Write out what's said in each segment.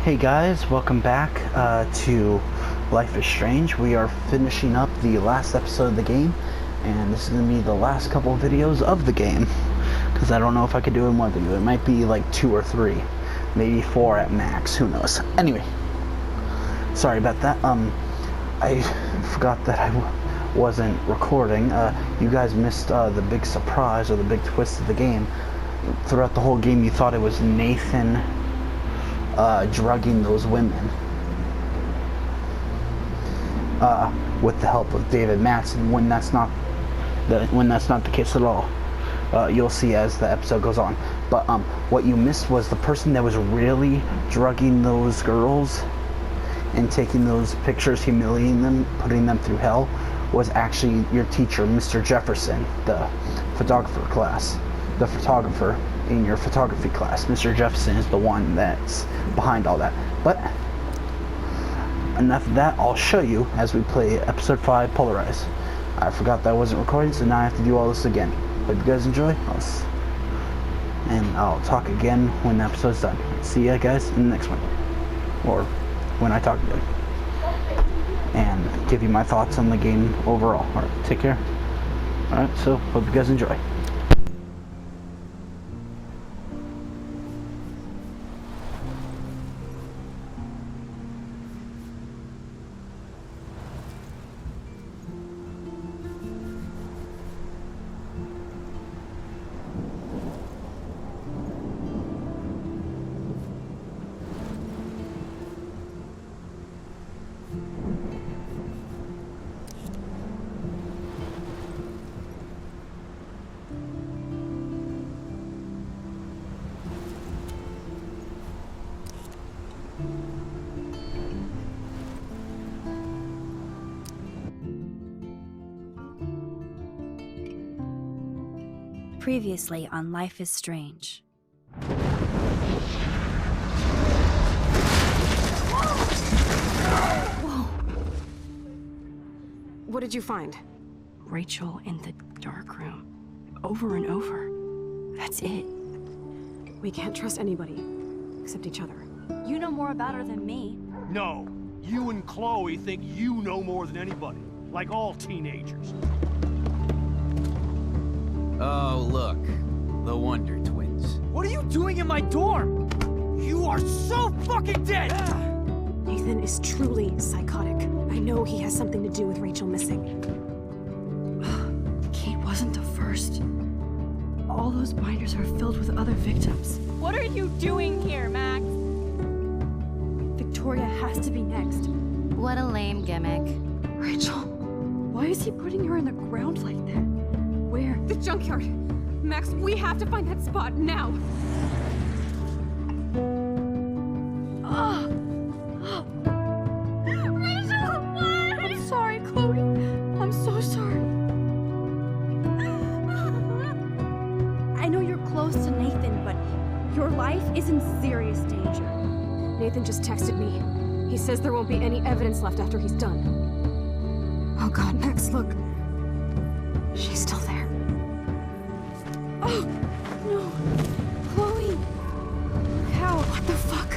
Hey guys, welcome back to Life is Strange. We are finishing up the last episode of the game, and this is going to be the last couple of videos of the game, because I don't know if I could do it in one video. It might be like 2 or 3, maybe 4 at max, who knows. Anyway, sorry about that. I forgot that I wasn't recording. You guys missed the big surprise or the big twist of the game. Throughout the whole game you thought it was Nathan drugging those women with the help of David Madsen, when that's not the case at all. You'll see as the episode goes on. But what you missed was the person that was really drugging those girls and taking those pictures, humiliating them, putting them through hell, was actually your teacher, Mr. Jefferson, the photographer in your photography class. Mr. Jefferson is the one that's behind all that. But enough of that. I'll show you as we play episode 5, Polarize. I forgot that I wasn't recording, so now I have to do all this again. Hope you guys enjoy. And I'll talk again when the episode's done. See ya guys in the next one, or when I talk again, and give you my thoughts on the game overall. Alright, take care. Alright, so hope you guys enjoy. Previously on Life is Strange. Whoa! What did you find? Rachel in the dark room. Over and over. That's it. We can't trust anybody, except each other. You know more about her than me. No, you and Chloe think you know more than anybody, like all teenagers. Oh, look. The Wonder Twins. What are you doing in my dorm? You are so fucking dead! Nathan is truly psychotic. I know he has something to do with Rachel missing. Kate wasn't the first. All those binders are filled with other victims. What are you doing here, Max? Victoria has to be next. What a lame gimmick. Rachel, why is he putting her in the ground like that? Where? The junkyard. Max, we have to find that spot now. Rachel, what? I'm sorry, Chloe. I'm so sorry. I know you're close to Nathan, but your life is in serious danger. Nathan just texted me. He says there won't be any evidence left after he's done. Oh God, Max, look. She's still there. Oh, no. Chloe. How? What the fuck?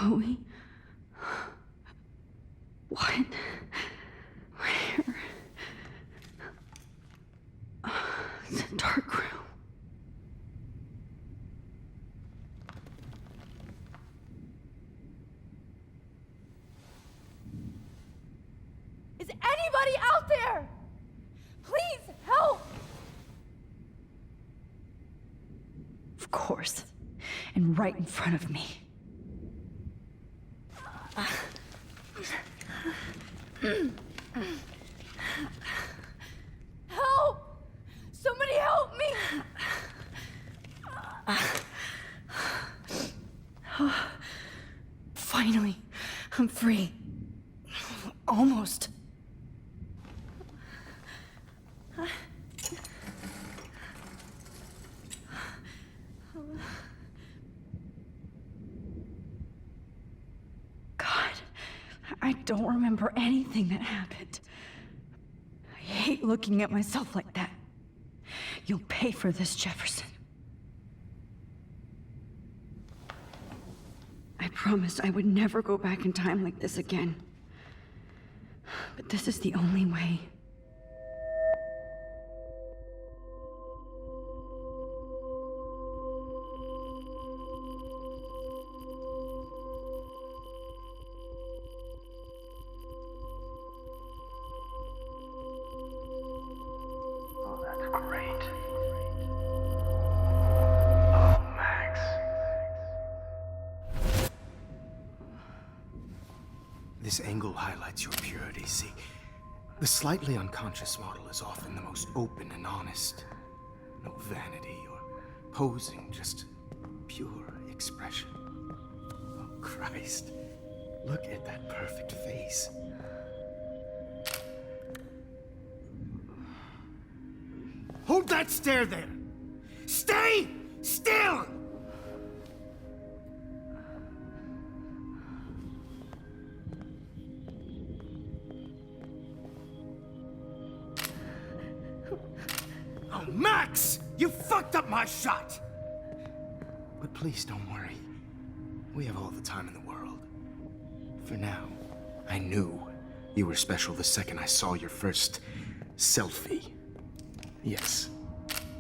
Chloe? What? Where? The dark room. Is anybody out there? Please help! Of course. And right in front of me. Help! Somebody help me! Finally, I'm free. Almost. God, I don't remember anything that happened. I hate looking at myself like that. You'll pay for this, Jefferson. I promised I would never go back in time like this again. But this is the only way. Oh, that's great. Oh, Max. This angle highlights your purity, see? The slightly unconscious model is often the most open and honest. No vanity or posing, just pure expression. Oh, Christ. Look at that perfect face. Hold that stare there! Stay still! Oh, Max! You fucked up my shot! But please don't worry. We have all the time in the world. For now, I knew you were special the second I saw your first selfie. Yes,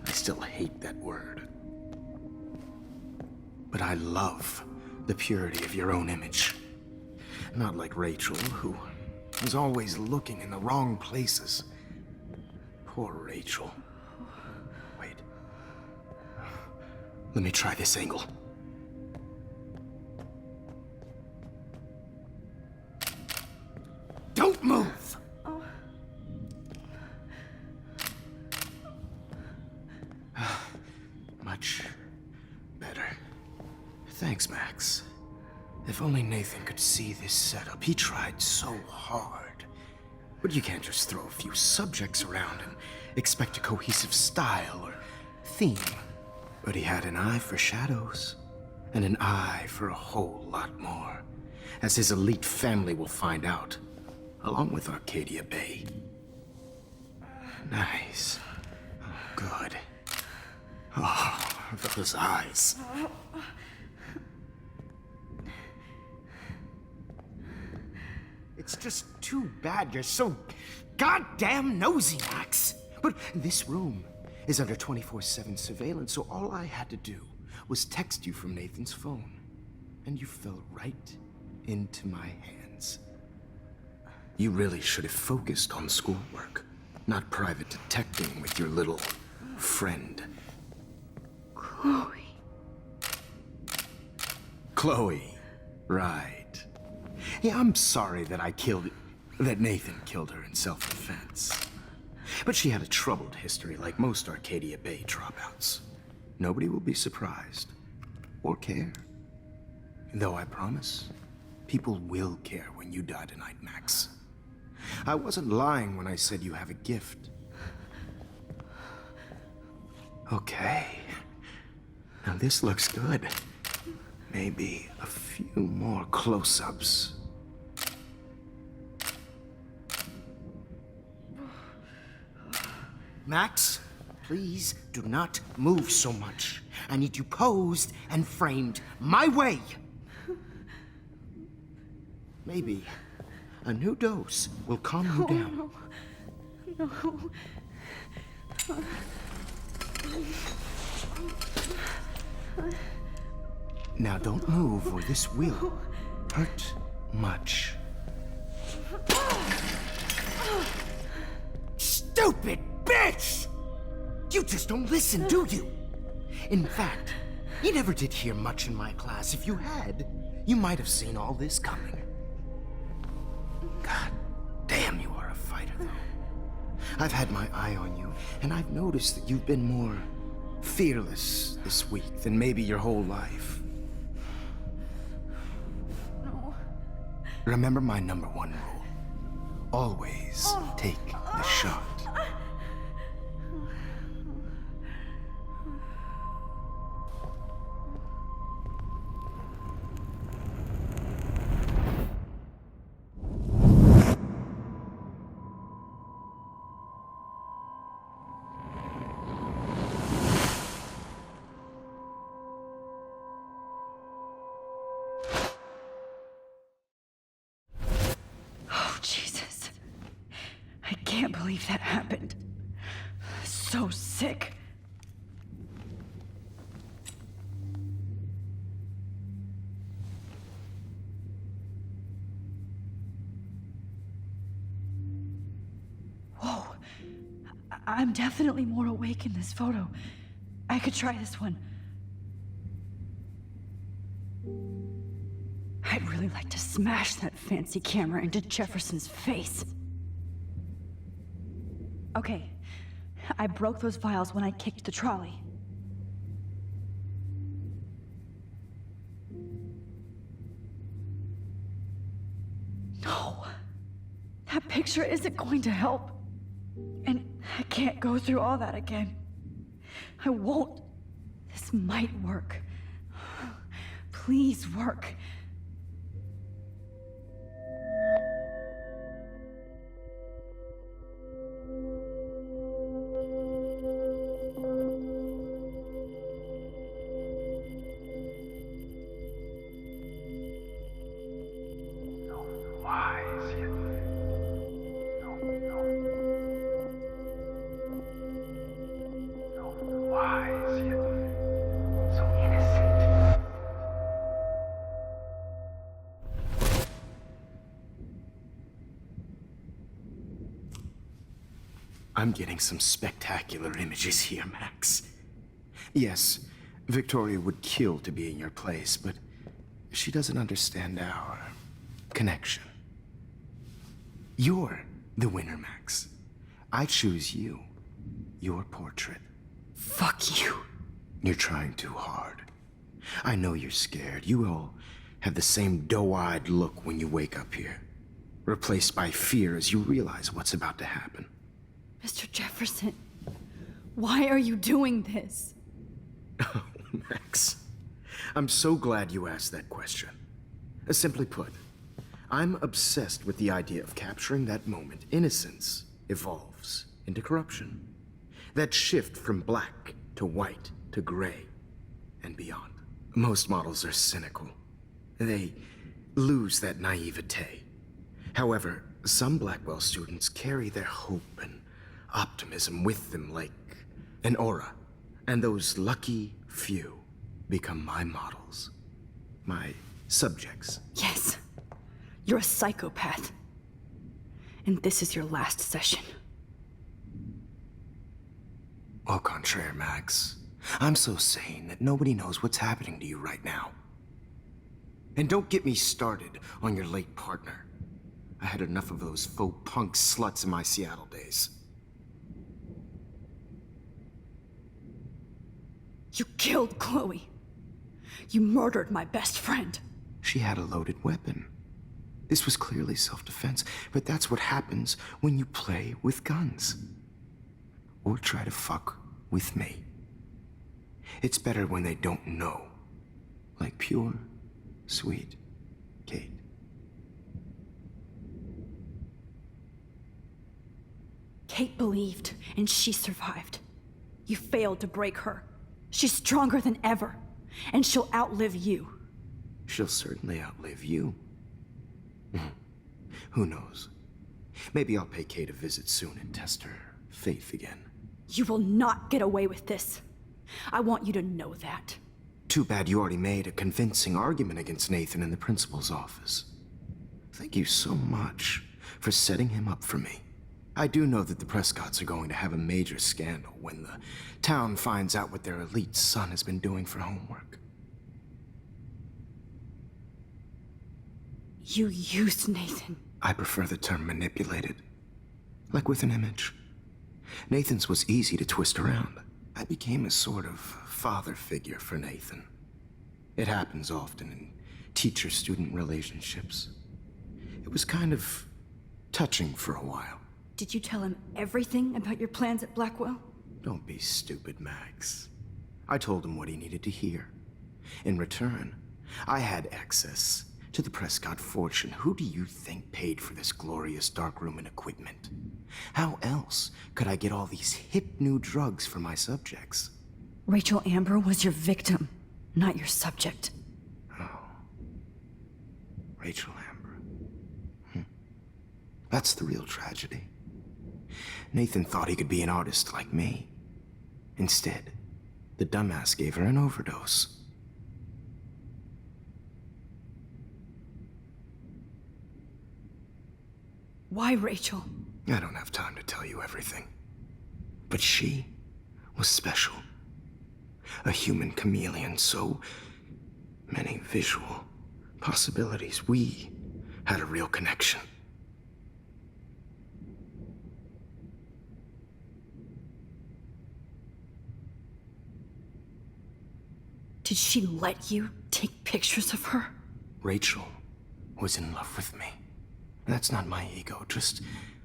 I still hate that word. But I love the purity of your own image. Not like Rachel, who was always looking in the wrong places. Poor Rachel. Wait. Let me try this angle. Don't move! Much better. Thanks, Max. If only Nathan could see this setup. He tried so hard. But you can't just throw a few subjects around and expect a cohesive style or theme. But he had an eye for shadows, and an eye for a whole lot more, as his elite family will find out, along with Arcadia Bay. Nice. Oh, good. Oh, those eyes. It's just too bad you're so goddamn nosy, Max. But this room is under 24/7 surveillance, so all I had to do was text you from Nathan's phone. And you fell right into my hands. You really should have focused on schoolwork, not private detecting with your little friend. Chloe. Chloe, right. Yeah, I'm sorry that that Nathan killed her in self-defense. But she had a troubled history like most Arcadia Bay dropouts. Nobody will be surprised or care. Though I promise, people will care when you die tonight, Max. I wasn't lying when I said you have a gift. Okay. Now this looks good. Maybe a few more close-ups. Max, please do not move so much. I need you posed and framed my way. Maybe a new dose will calm you down. No. Now don't move or this will hurt much. Stupid bitch! You just don't listen, do you? In fact, you never did hear much in my class. If you had, you might have seen all this coming. God damn, you are a fighter, though. I've had my eye on you, and I've noticed that you've been more fearless this week than maybe your whole life. No. Remember my #1 rule. Always take the shot. Oh, Jesus. I can't believe that happened. So sick. Whoa. I'm definitely more awake in this photo. I could try this one. I'd really like to smash that fancy camera into Jefferson's face. Okay, I broke those vials when I kicked the trolley. No, that picture isn't going to help. And I can't go through all that again. I won't. This might work. Please work. I'm getting some spectacular images here, Max. Yes, Victoria would kill to be in your place, but she doesn't understand our connection. You're the winner, Max. I choose you. Your portrait. Fuck you. You're trying too hard. I know you're scared. You all have the same doe-eyed look when you wake up here, replaced by fear as you realize what's about to happen. Mr. Jefferson, why are you doing this? Oh, Max. I'm so glad you asked that question. Simply put, I'm obsessed with the idea of capturing that moment innocence evolves into corruption. That shift from black to white to gray and beyond. Most models are cynical. They lose that naivete. However, some Blackwell students carry their hope and optimism with them like an aura. And those lucky few become my models. My subjects. Yes, you're a psychopath. And this is your last session. Au contraire, Max. I'm so sane that nobody knows what's happening to you right now. And don't get me started on your late partner. I had enough of those faux punk sluts in my Seattle days. You killed Chloe. You murdered my best friend. She had a loaded weapon. This was clearly self-defense, but that's what happens when you play with guns. Or try to fuck with me. It's better when they don't know. Like pure, sweet Kate. Kate believed, and she survived. You failed to break her. She's stronger than ever, and she'll outlive you. She'll certainly outlive you. Who knows? Maybe I'll pay Kate a visit soon and test her faith again. You will not get away with this. I want you to know that. Too bad you already made a convincing argument against Nathan in the principal's office. Thank you so much for setting him up for me. I do know that the Prescotts are going to have a major scandal when the town finds out what their elite son has been doing for homework. You used Nathan. I prefer the term manipulated. Like with an image. Nathan's was easy to twist around. I became a sort of father figure for Nathan. It happens often in teacher-student relationships. It was kind of touching for a while. Did you tell him everything about your plans at Blackwell? Don't be stupid, Max. I told him what he needed to hear. In return, I had access to the Prescott fortune. Who do you think paid for this glorious darkroom and equipment? How else could I get all these hip new drugs for my subjects? Rachel Amber was your victim, not your subject. Oh. Rachel Amber. That's the real tragedy. Nathan thought he could be an artist like me. Instead, the dumbass gave her an overdose. Why Rachel? I don't have time to tell you everything. But she was special. A human chameleon, so many visual possibilities. We had a real connection. Did she let you take pictures of her? Rachel was in love with me. That's not my ego. Just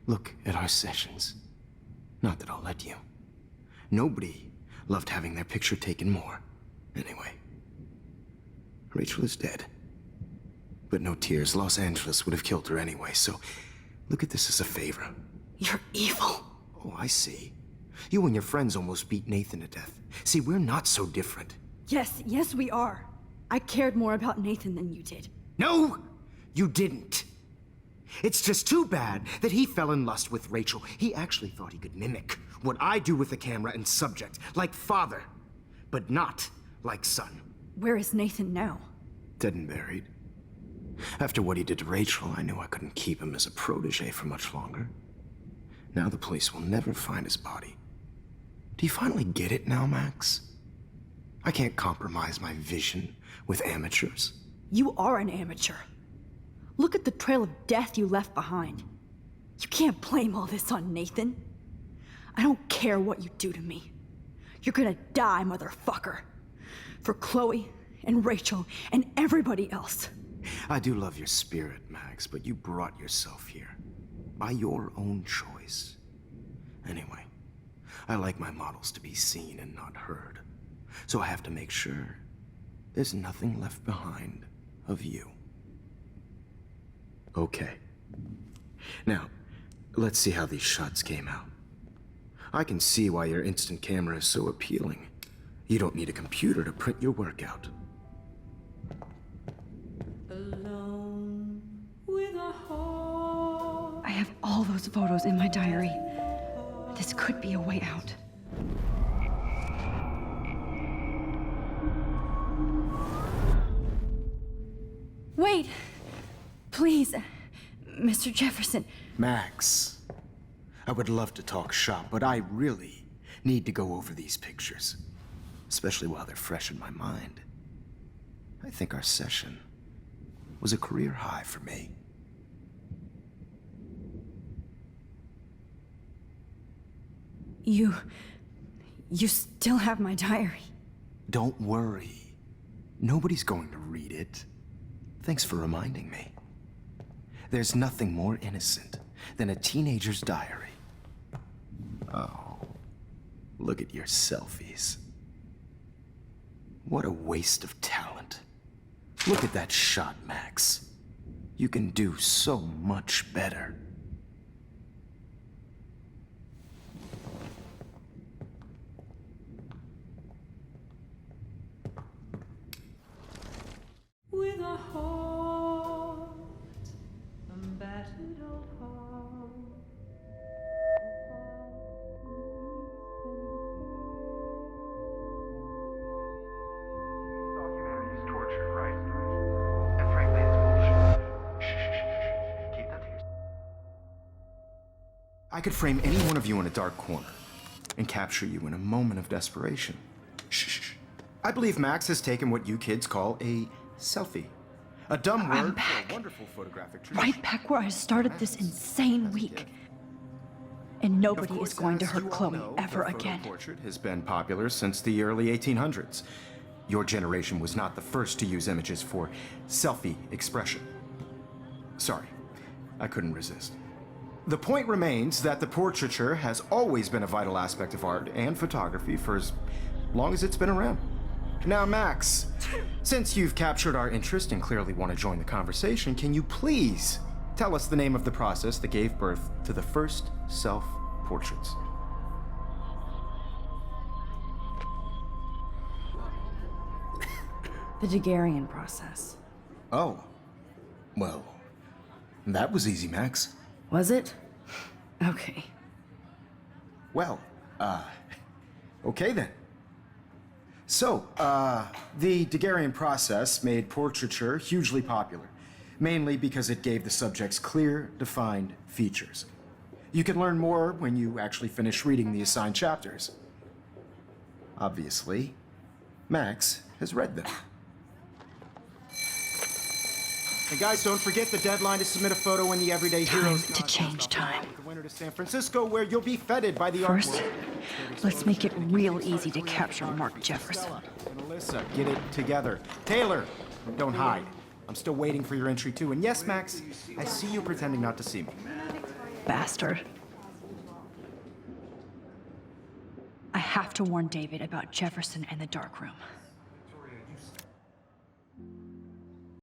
look at our sessions. Not that I'll let you. Nobody loved having their picture taken more. Anyway, Rachel is dead. But no tears. Los Angeles would have killed her anyway, so look at this as a favor. You're evil. Oh, I see. You and your friends almost beat Nathan to death. See, we're not so different. Yes, we are. I cared more about Nathan than you did. No, you didn't. It's just too bad that he fell in lust with Rachel. He actually thought he could mimic what I do with the camera and subject, like father, but not like son. Where is Nathan now? Dead and buried. After what he did to Rachel, I knew I couldn't keep him as a protege for much longer. Now the police will never find his body. Do you finally get it now, Max? I can't compromise my vision with amateurs. You are an amateur. Look at the trail of death you left behind. You can't blame all this on Nathan. I don't care what you do to me. You're gonna die, motherfucker. For Chloe and Rachel and everybody else. I do love your spirit, Max, but you brought yourself here. By your own choice. Anyway, I like my models to be seen and not heard. So I have to make sure there's nothing left behind of you. Okay. Now, let's see how these shots came out. I can see why your instant camera is so appealing. You don't need a computer to print your work out. Alone with a heart. I have all those photos in my diary. This could be a way out. Wait! Please, Mr. Jefferson. Max, I would love to talk shop, but I really need to go over these pictures. Especially while they're fresh in my mind. I think our session was a career high for me. You still have my diary. Don't worry. Nobody's going to read it. Thanks for reminding me. There's nothing more innocent than a teenager's diary. Oh, look at your selfies. What a waste of talent. Look at that shot, Max. You can do so much better. With a heart battered I could frame any one of you in a dark corner and capture you in a moment of desperation. Shh. I believe Max has taken what you kids call a selfie. A dumb word I'm for back. a wonderful photographic tradition. Right back where I started this insane week. And Of nobody course, is going to as hurt you all Chloe know, ever the photo again. portrait has been popular since the early 1800s. Your generation was not the first to use images for selfie expression. Sorry, I couldn't resist. The point remains that the portraiture has always been a vital aspect of art and photography for as long as it's been around. Now, Max, since you've captured our interest and clearly want to join the conversation, can you please tell us the name of the process that gave birth to the first self-portraits? The Daguerrean process. Oh. Well, that was easy, Max. Was it? Okay. Well, okay then. So, the Daguerrean process made portraiture hugely popular, mainly because it gave the subjects clear, defined features. You can learn more when you actually finish reading the assigned chapters. Obviously, Max has read them. And guys, don't forget the deadline to submit a photo in the Everyday Heroes Time to change time. The winner to San Francisco, where you'll be feted by the art First, world. let's make it real easy to capture Mark Jefferson. And Alyssa, get it together. Taylor, don't hide. I'm still waiting for your entry too. And yes, Max, I see you pretending not to see me. Bastard. I have to warn David about Jefferson and the dark room.